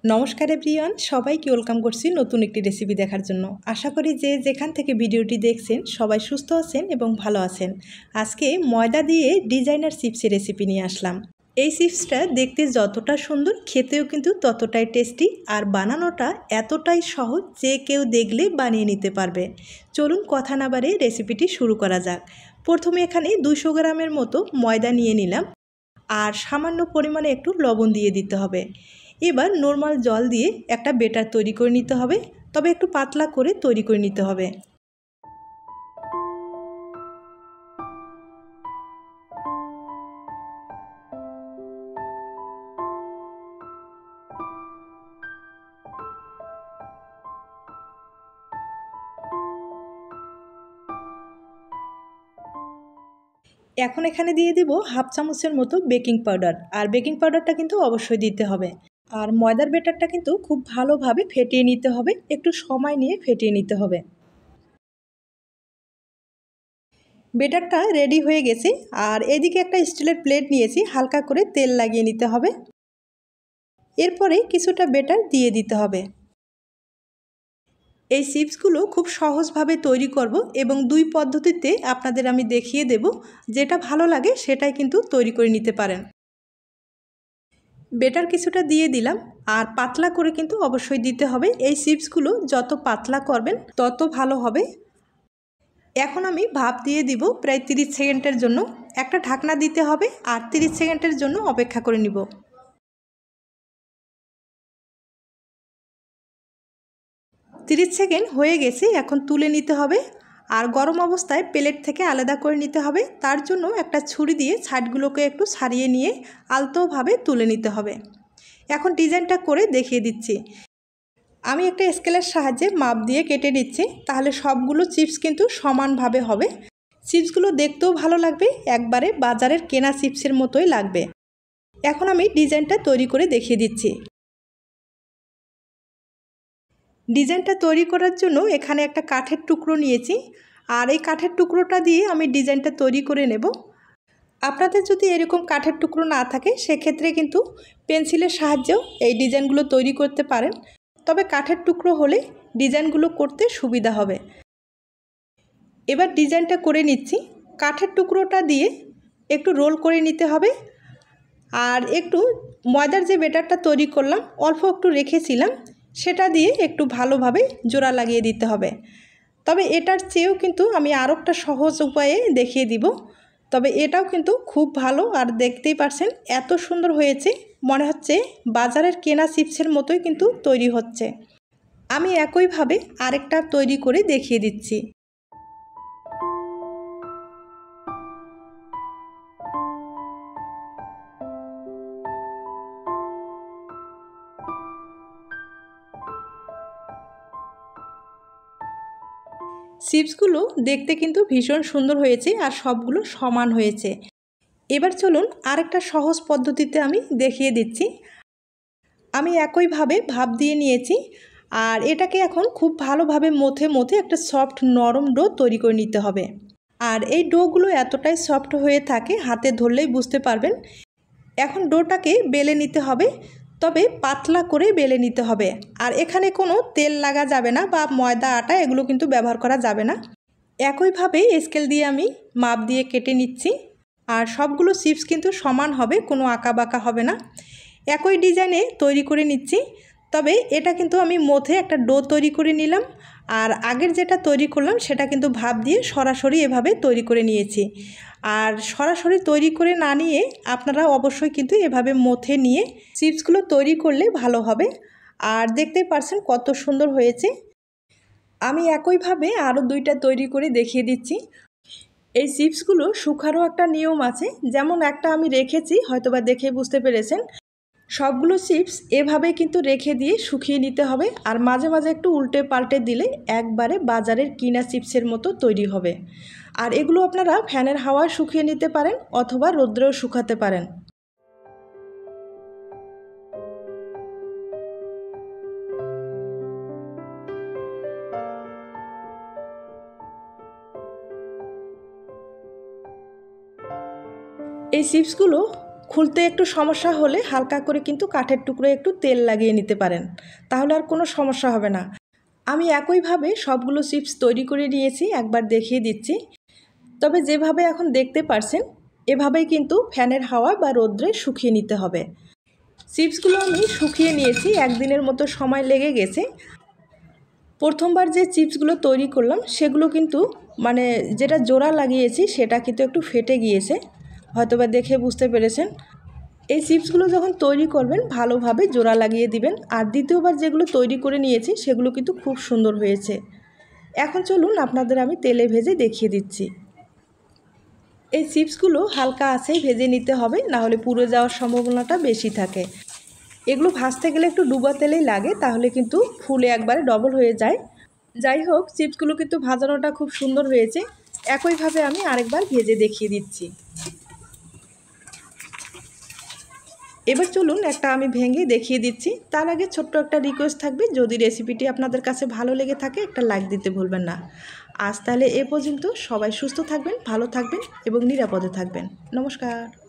নমস্কার এভরিওয়ান, সবাইকে ওয়েলকাম করছি নতুন একটি রেসিপি দেখার জন্য। আশা করি যে যেখান থেকে ভিডিওটি দেখছেন সবাই সুস্থ আছেন এবং ভালো আছেন। আজকে ময়দা দিয়ে ডিজাইনার চিপসের রেসিপি নিয়ে আসলাম। এই চিপসটা দেখতে যতটা সুন্দর, খেতেও কিন্তু ততটাই টেস্টি, আর বানানোটা এতটাই সহজ যে কেউ দেখলে বানিয়ে নিতে পারবে। চলুন কথা না বাড়িয়ে রেসিপিটি শুরু করা যাক। প্রথমে এখানে 200 গ্রামের মতো ময়দা নিয়ে নিলাম, আর সামান্য পরিমাণে একটু লবণ দিয়ে দিতে হবে। এবার নর্মাল জল দিয়ে একটা বেটার তৈরি করে নিতে হবে, তবে একটু পাতলা করে তৈরি করে নিতে হবে। এখন এখানে দিয়ে দিব হাফ চামচের মতো বেকিং পাউডার, আর বেকিং পাউডারটা কিন্তু অবশ্যই দিতে হবে। আর ময়দার বেটারটা কিন্তু খুব ভালোভাবে ফেটিয়ে নিতে হবে, একটু সময় নিয়ে ফেটিয়ে নিতে হবে। বেটারটা রেডি হয়ে গেছে, আর এদিকে একটা স্টিলের প্লেট নিয়েছি, হালকা করে তেল লাগিয়ে নিতে হবে। এরপরে কিছুটা বেটার দিয়ে দিতে হবে। এই চিপসগুলো খুব সহজভাবে তৈরি করব এবং দুই পদ্ধতিতে আপনাদের আমি দেখিয়ে দেব, যেটা ভালো লাগে সেটাই কিন্তু তৈরি করে নিতে পারেন। বেটার কিছুটা দিয়ে দিলাম, আর পাতলা করে কিন্তু অবশ্যই দিতে হবে। এই চিপসগুলো যত পাতলা করবেন তত ভালো হবে। এখন আমি ভাপ দিয়ে দিব প্রায় 30 সেকেন্ডের জন্য। একটা ঢাকনা দিতে হবে আর 30 সেকেন্ডের জন্য অপেক্ষা করে নিব। 30 সেকেন্ড হয়ে গেছে, এখন তুলে নিতে হবে। আর গরম অবস্থায় প্লেট থেকে আলাদা করে নিতে হবে। তার জন্য একটা ছুরি দিয়ে সাইডগুলোকে একটু ছাড়িয়ে নিয়ে আলতোভাবে তুলে নিতে হবে। এখন ডিজাইনটা করে দেখিয়ে দিচ্ছি। আমি একটা স্কেলের সাহায্যে মাপ দিয়ে কেটে নিচ্ছি, তাহলে সবগুলো চিপস কিন্তু সমানভাবে হবে। চিপসগুলো দেখতেও ভালো লাগবে, একবারে বাজারের কেনা চিপসের মতোই লাগবে। এখন আমি ডিজাইনটা তৈরি করে দেখিয়ে দিচ্ছি। ডিজাইনটা তৈরি করার জন্য এখানে একটা কাঠের টুকরো নিয়েছি, আর এই কাঠের টুকরোটা দিয়ে আমি ডিজাইনটা তৈরি করে নেব। আপনাদের যদি এরকম কাঠের টুকরো না থাকে সেক্ষেত্রে কিন্তু পেন্সিলের সাহায্যেও এই ডিজাইনগুলো তৈরি করতে পারেন, তবে কাঠের টুকরো হলে ডিজাইনগুলো করতে সুবিধা হবে। এবার ডিজাইনটা করে নিচ্ছি। কাঠের টুকরোটা দিয়ে একটু রোল করে নিতে হবে, আর একটু ময়দার যে বেটারটা তৈরি করলাম অল্প একটু রেখেছিলাম, সেটা দিয়ে একটু ভালোভাবে জোড়া লাগিয়ে দিতে হবে। তবে এটার চেয়েও কিন্তু আমি আরও একটা সহজ উপায়ে দেখিয়ে দিব। তবে এটাও কিন্তু খুব ভালো, আর দেখতেই পারছেন এত সুন্দর হয়েছে, মনে হচ্ছে বাজারের কেনা চিপসের মতোই কিন্তু তৈরি হচ্ছে। আমি একইভাবে আরেকটা তৈরি করে দেখিয়ে দিচ্ছি। চিপসগুলো দেখতে কিন্তু ভীষণ সুন্দর হয়েছে, আর সবগুলো সমান হয়েছে। এবার চলুন আরেকটা সহজ পদ্ধতিতে আমি দেখিয়ে দিচ্ছি। আমি একইভাবে ভাপ দিয়ে নিয়েছি, আর এটাকে এখন খুব ভালোভাবে মথে মথে একটা সফট নরম ডো তৈরি করে নিতে হবে। আর এই ডোগুলো এতটাই সফট হয়ে থাকে, হাতে ধরলেই বুঝতে পারবেন। এখন ডোটাকে বেলে নিতে হবে, তবে পাতলা করে বেলে নিতে হবে। আর এখানে কোনো তেল লাগা যাবে না, বা ময়দা আটা এগুলো কিন্তু ব্যবহার করা যাবে না। একইভাবে স্কেল দিয়ে আমি মাপ দিয়ে কেটে নিচ্ছি, আর সবগুলো চিপস কিন্তু সমান হবে, কোনো আঁকা বাঁকা হবে না। একই ডিজাইনে তৈরি করে নিচ্ছি, তবে এটা কিন্তু আমি মধ্যে একটা ডো তৈরি করে নিলাম। আর আগের যেটা তৈরি করলাম সেটা কিন্তু ভাপ দিয়ে সরাসরি এভাবে তৈরি করে নিয়েছি। আর সরাসরি তৈরি করে না নিয়ে আপনারা অবশ্যই কিন্তু এভাবে মথে নিয়ে চিপসগুলো তৈরি করলে ভালো হবে। আর দেখতেই পারছেন কত সুন্দর হয়েছে। আমি একইভাবে আরও দুইটা তৈরি করে দেখিয়ে দিচ্ছি। এই চিপসগুলো শুকারও একটা নিয়ম আছে, যেমন একটা আমি রেখেছি, হয়তোবা দেখে বুঝতে পেরেছেন। সবগুলো চিপস এভাবে কিন্তু রেখে দিয়ে শুকিয়ে নিতে হবে, আর মাঝে মাঝে একটু উল্টে পাল্টে দিলে একবারে বাজারের কিনা চিপসের মতো তৈরি হবে। আর এগুলো আপনারা ফ্যানের হাওয়ায় শুকিয়ে নিতে পারেন, অথবা রোদ্রেও শুকাতে পারেন। এই চিপসগুলো খুলতে একটু সমস্যা হলে হালকা করে কিন্তু কাঠের টুকরো একটু তেল লাগিয়ে নিতে পারেন, তাহলে আর কোনো সমস্যা হবে না। আমি একইভাবে সবগুলো চিপস তৈরি করে নিয়েছি, একবার দেখিয়ে দিচ্ছি। তবে যেভাবে এখন দেখতে পারছেন এভাবেই কিন্তু ফ্যানের হাওয়া বা রোদ্রে শুকিয়ে নিতে হবে। চিপসগুলো আমি শুকিয়ে নিয়েছি, একদিনের মতো সময় লেগে গেছে। প্রথমবার যে চিপসগুলো তৈরি করলাম সেগুলো কিন্তু যেটা জোড়া লাগিয়েছি সেটা কিন্তু একটু ফেটে গিয়েছে, হয়তোবা দেখে বুঝতে পেরেছেন। এই চিপসগুলো যখন তৈরি করবেন ভালোভাবে জোড়া লাগিয়ে দিবেন। আর দ্বিতীয়বার যেগুলো তৈরি করে নিয়েছি সেগুলো কিন্তু খুব সুন্দর হয়েছে। এখন চলুন আপনাদের আমি তেলে ভেজে দেখিয়ে দিচ্ছি। এই চিপসগুলো হালকা আঁচেই ভেজে নিতে হবে, নাহলে পুড়ে যাওয়ার সম্ভাবনাটা বেশি থাকে। এগুলো ভাজতে গেলে একটু ডুবা তেলেই লাগে, তাহলে কিন্তু ফুলে একবারে ডবল হয়ে যায়। যাই হোক, চিপসগুলো কিন্তু ভাজানোটা খুব সুন্দর হয়েছে। একইভাবে আমি আরেকবার ভেজে দেখিয়ে দিচ্ছি। এবার চলুন একটা আমি ভেঙে দেখিয়ে দিচ্ছি। তার আগে ছোট্ট একটা রিকোয়েস্ট থাকবে, যদি রেসিপিটি আপনাদের কাছে ভালো লেগে থাকে একটা লাইক দিতে ভুলবেন না। আজ তাহলে এ পর্যন্ত। সবাই সুস্থ থাকবেন, ভালো থাকবেন এবং নিরাপদে থাকবেন। নমস্কার।